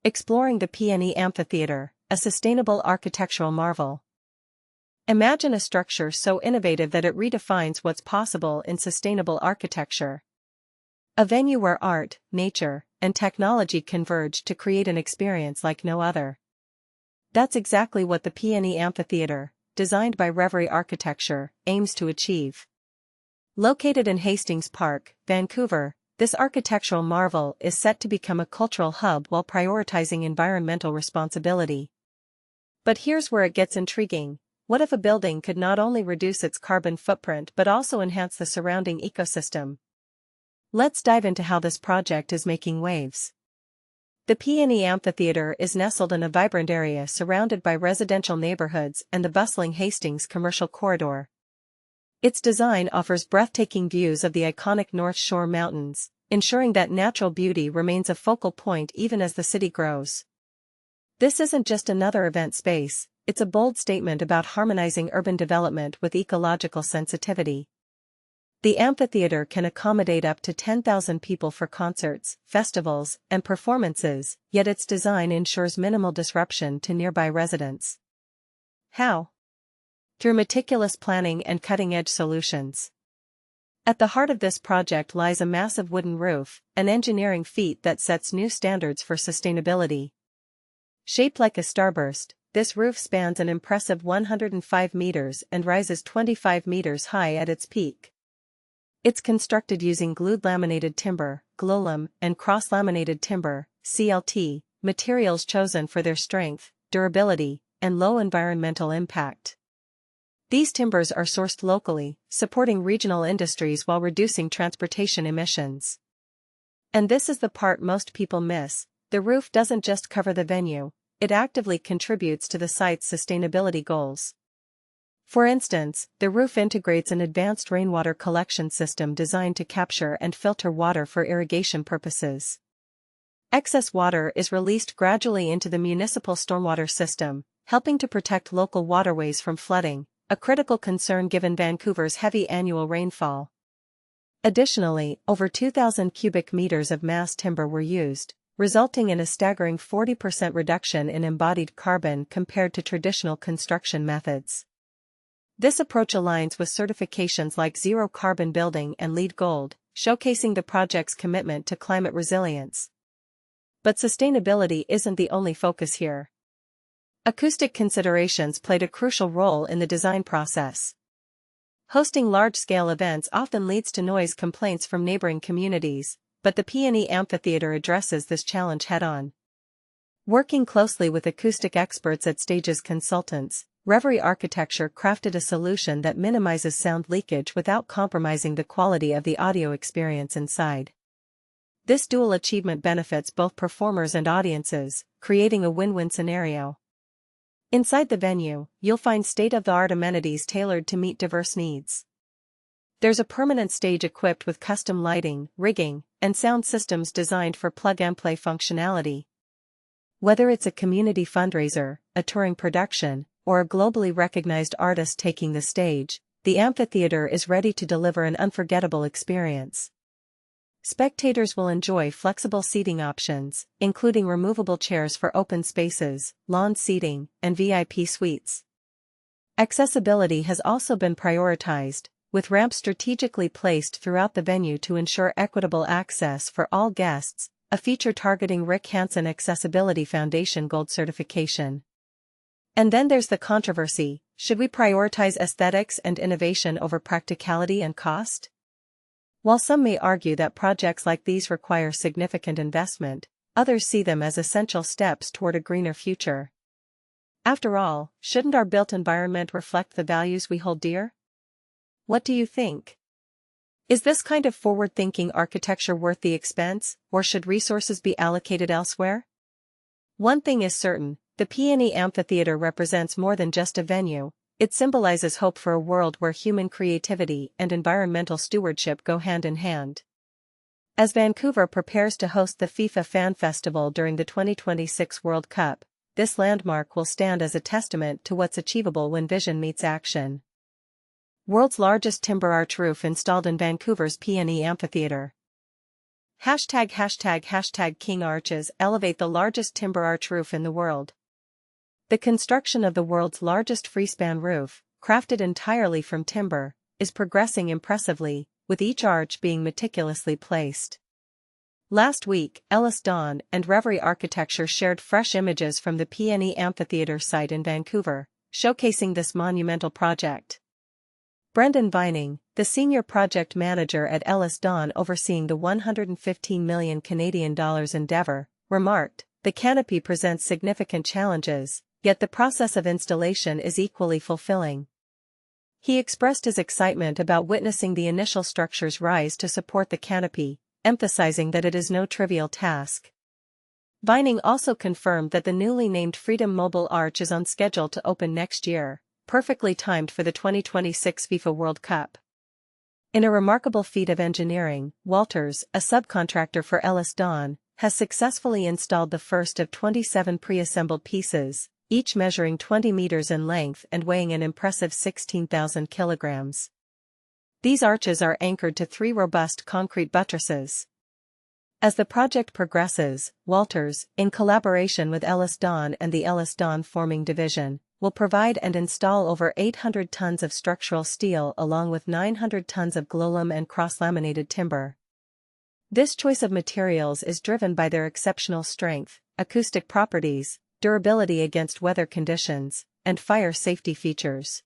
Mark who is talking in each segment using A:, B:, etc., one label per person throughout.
A: Exploring the PNE Amphitheatre, a sustainable architectural marvel. Imagine a structure so innovative that it redefines what's possible in sustainable architecture. A venue where art, nature, and technology converge to create an experience like no other. That's exactly what the PNE Amphitheatre, designed by Revery Architecture, aims to achieve. Located in Hastings Park, Vancouver, this architectural marvel is set to become a cultural hub while prioritizing environmental responsibility. But here's where it gets intriguing. What if a building could not only reduce its carbon footprint but also enhance the surrounding ecosystem? Let's dive into how this project is making waves. The PNE Amphitheatre is nestled in a vibrant area surrounded by residential neighborhoods and the bustling Hastings commercial corridor. Its design offers breathtaking views of the iconic North Shore Mountains, ensuring that natural beauty remains a focal point even as the city grows. This isn't just another event space, it's a bold statement about harmonizing urban development with ecological sensitivity. The amphitheater can accommodate up to 10,000 people for concerts, festivals, and performances, yet its design ensures minimal disruption to nearby residents. How? Through meticulous planning and cutting-edge solutions. At the heart of this project lies a massive wooden roof, an engineering feat that sets new standards for sustainability. Shaped like a starburst, this roof spans an impressive 105 meters and rises 25 meters high at its peak. It's constructed using glued laminated timber, glolum, and cross-laminated timber, CLT, materials chosen for their strength, durability, and low environmental impact. These timbers are sourced locally, supporting regional industries while reducing transportation emissions. And this is the part most people miss: the roof doesn't just cover the venue, it actively contributes to the site's sustainability goals. For instance, the roof integrates an advanced rainwater collection system designed to capture and filter water for irrigation purposes. Excess water is released gradually into the municipal stormwater system, helping to protect local waterways from flooding, a critical concern given Vancouver's heavy annual rainfall. Additionally, over 2,000 cubic meters of mass timber were used, resulting in a staggering 40% reduction in embodied carbon compared to traditional construction methods. This approach aligns with certifications like Zero Carbon Building and LEED Gold, showcasing the project's commitment to climate resilience. But sustainability isn't the only focus here. Acoustic considerations played a crucial role in the design process. Hosting large-scale events often leads to noise complaints from neighboring communities, but the PNE Amphitheatre addresses this challenge head-on. Working closely with acoustic experts at Stages Consultants, Revery Architecture crafted a solution that minimizes sound leakage without compromising the quality of the audio experience inside. This dual achievement benefits both performers and audiences, creating a win-win scenario. Inside the venue, you'll find state-of-the-art amenities tailored to meet diverse needs. There's a permanent stage equipped with custom lighting, rigging, and sound systems designed for plug-and-play functionality. Whether it's a community fundraiser, a touring production, or a globally recognized artist taking the stage, the amphitheater is ready to deliver an unforgettable experience. Spectators will enjoy flexible seating options, including removable chairs for open spaces, lawn seating, and VIP suites. Accessibility has also been prioritized, with ramps strategically placed throughout the venue to ensure equitable access for all guests, a feature targeting Rick Hansen Accessibility Foundation Gold certification. And then there's the controversy: should we prioritize aesthetics and innovation over practicality and cost? While some may argue that projects like these require significant investment, others see them as essential steps toward a greener future. After all, shouldn't our built environment reflect the values we hold dear? What do you think? Is this kind of forward-thinking architecture worth the expense, or should resources be allocated elsewhere? One thing is certain: the PNE Amphitheatre represents more than just a venue. It symbolizes hope for a world where human creativity and environmental stewardship go hand in hand. As Vancouver prepares to host the FIFA Fan Festival during the 2026 World Cup, this landmark will stand as a testament to what's achievable when vision meets action. World's largest timber arch roof installed in Vancouver's PNE Amphitheatre. Hashtag King arches elevate the largest timber arch roof in the world. The construction of the world's largest freespan roof, crafted entirely from timber, is progressing impressively, with each arch being meticulously placed. Last week, Ellis Dawn and Revery Architecture shared fresh images from the PNE Amphitheatre site in Vancouver, showcasing this monumental project. Brendan Vining, the senior project manager at Ellis Dawn overseeing the 115 million Canadian dollars endeavor, remarked, "The canopy presents significant challenges, yet the process of installation is equally fulfilling." He expressed his excitement about witnessing the initial structures rise to support the canopy, emphasizing that it is no trivial task. Vining also confirmed that the newly named Freedom Mobile Arch is on schedule to open next year, perfectly timed for the 2026 FIFA World Cup. In a remarkable feat of engineering, Walters, a subcontractor for Ellis Dawn, has successfully installed the first of 27 pre-assembled pieces, each measuring 20 meters in length and weighing an impressive 16,000 kilograms. These arches are anchored to 3 robust concrete buttresses. As the project progresses, Walters, in collaboration with Ellis Dawn and the Ellis Dawn Forming Division, will provide and install over 800 tons of structural steel along with 900 tons of glulam and cross-laminated timber. This choice of materials is driven by their exceptional strength, acoustic properties, durability against weather conditions, and fire safety features.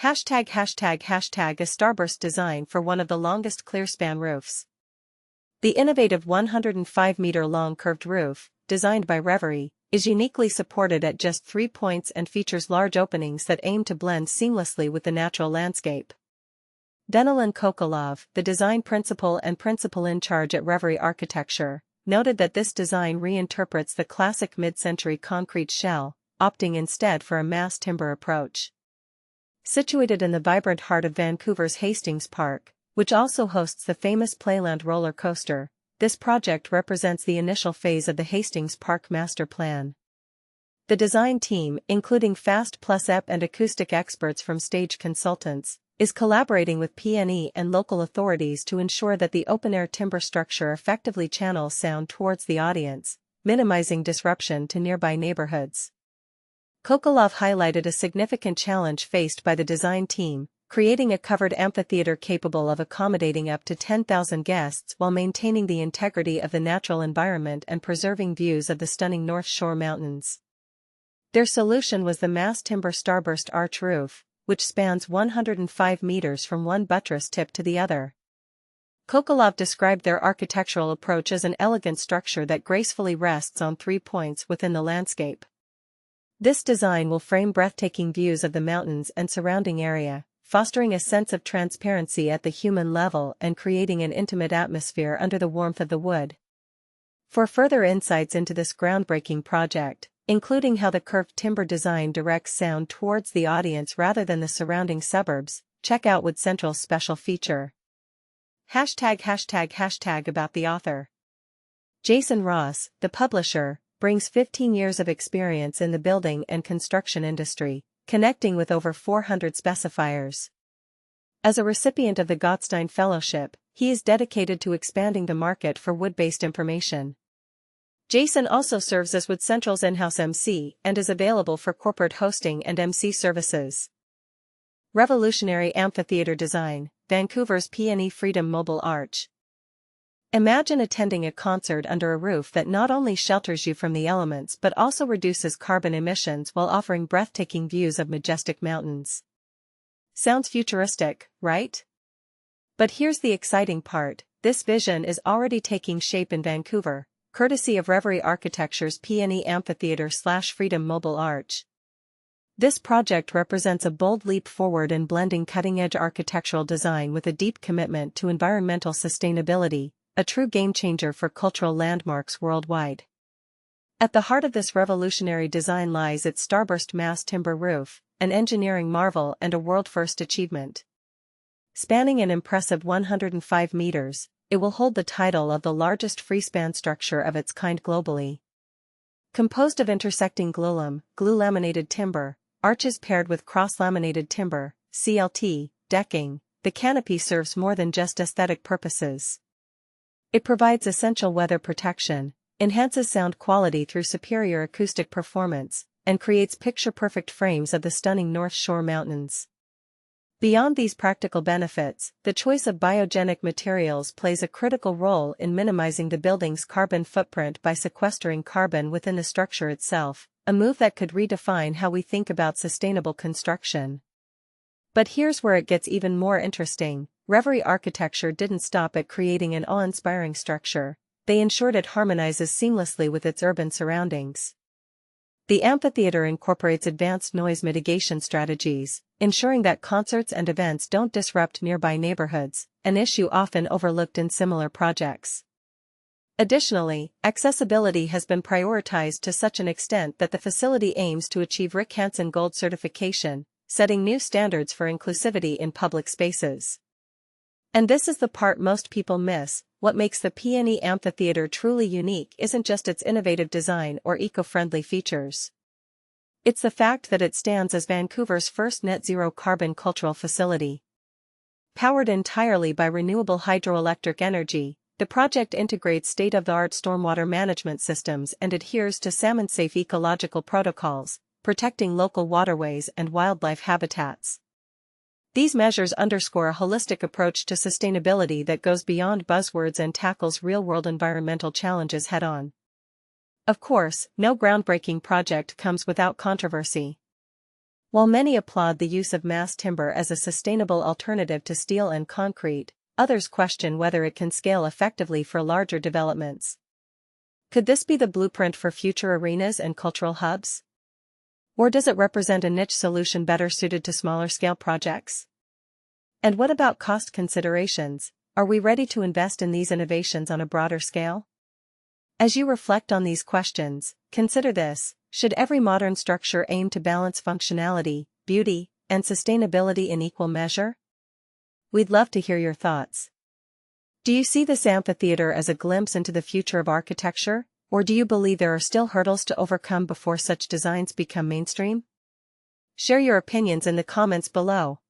A: Hashtag a starburst design for one of the longest clearspan roofs. The innovative 105-meter-long curved roof, designed by Revery, is uniquely supported at just 3 points and features large openings that aim to blend seamlessly with the natural landscape. Denelin Kokolov, the design principal and principal in charge at Revery Architecture, noted that this design reinterprets the classic mid-century concrete shell, opting instead for a mass timber approach. Situated in the vibrant heart of Vancouver's Hastings Park, which also hosts the famous Playland roller coaster, this project represents the initial phase of the Hastings Park master plan. The design team, including Fast Plus EP and acoustic experts from Stage Consultants, is collaborating with PNE and local authorities to ensure that the open-air timber structure effectively channels sound towards the audience, minimizing disruption to nearby neighborhoods. Kokolov highlighted a significant challenge faced by the design team, creating a covered amphitheater capable of accommodating up to 10,000 guests while maintaining the integrity of the natural environment and preserving views of the stunning North Shore Mountains. Their solution was the mass timber starburst arch roof, which spans 105 meters from one buttress tip to the other. Kokolov described their architectural approach as an elegant structure that gracefully rests on 3 points within the landscape. This design will frame breathtaking views of the mountains and surrounding area, fostering a sense of transparency at the human level and creating an intimate atmosphere under the warmth of the wood. For further insights into this groundbreaking project, including how the curved timber design directs sound towards the audience rather than the surrounding suburbs, check out Wood Central's special feature. Hashtag about the author. Jason Ross, the publisher, brings 15 years of experience in the building and construction industry, connecting with over 400 specifiers. As a recipient of the Gottstein Fellowship, he is dedicated to expanding the market for wood-based information. Jason also serves as Wood Central's in-house MC and is available for corporate hosting and MC services. Revolutionary Amphitheatre Design, Vancouver's PNE Freedom Mobile Arch. Imagine attending a concert under a roof that not only shelters you from the elements but also reduces carbon emissions while offering breathtaking views of majestic mountains. Sounds futuristic, right? But here's the exciting part, this vision is already taking shape in Vancouver, courtesy of Revery Architecture's PNE Amphitheatre/Freedom Mobile Arch. This project represents a bold leap forward in blending cutting-edge architectural design with a deep commitment to environmental sustainability, a true game-changer for cultural landmarks worldwide. At the heart of this revolutionary design lies its starburst mass timber roof, an engineering marvel and a world-first achievement. Spanning an impressive 105 meters, it will hold the title of the largest freespan structure of its kind globally. Composed of intersecting glue-laminated timber, arches paired with cross-laminated timber, CLT, decking, the canopy serves more than just aesthetic purposes. It provides essential weather protection, enhances sound quality through superior acoustic performance, and creates picture-perfect frames of the stunning North Shore Mountains. Beyond these practical benefits, the choice of biogenic materials plays a critical role in minimizing the building's carbon footprint by sequestering carbon within the structure itself, a move that could redefine how we think about sustainable construction. But here's where it gets even more interesting. Revery Architecture didn't stop at creating an awe-inspiring structure, they ensured it harmonizes seamlessly with its urban surroundings. The amphitheater incorporates advanced noise mitigation strategies, ensuring that concerts and events don't disrupt nearby neighborhoods, an issue often overlooked in similar projects. Additionally, accessibility has been prioritized to such an extent that the facility aims to achieve Rick Hansen Gold certification, setting new standards for inclusivity in public spaces. And this is the part most people miss. What makes the PNE Amphitheatre truly unique isn't just its innovative design or eco-friendly features. It's the fact that it stands as Vancouver's first net-zero carbon cultural facility. Powered entirely by renewable hydroelectric energy, the project integrates state-of-the-art stormwater management systems and adheres to salmon-safe ecological protocols, protecting local waterways and wildlife habitats. These measures underscore a holistic approach to sustainability that goes beyond buzzwords and tackles real-world environmental challenges head-on. Of course, no groundbreaking project comes without controversy. While many applaud the use of mass timber as a sustainable alternative to steel and concrete, others question whether it can scale effectively for larger developments. Could this be the blueprint for future arenas and cultural hubs? Or does it represent a niche solution better suited to smaller-scale projects? And what about cost considerations? Are we ready to invest in these innovations on a broader scale? As you reflect on these questions, consider this: should every modern structure aim to balance functionality, beauty, and sustainability in equal measure? We'd love to hear your thoughts. Do you see this amphitheater as a glimpse into the future of architecture, or do you believe there are still hurdles to overcome before such designs become mainstream? Share your opinions in the comments below.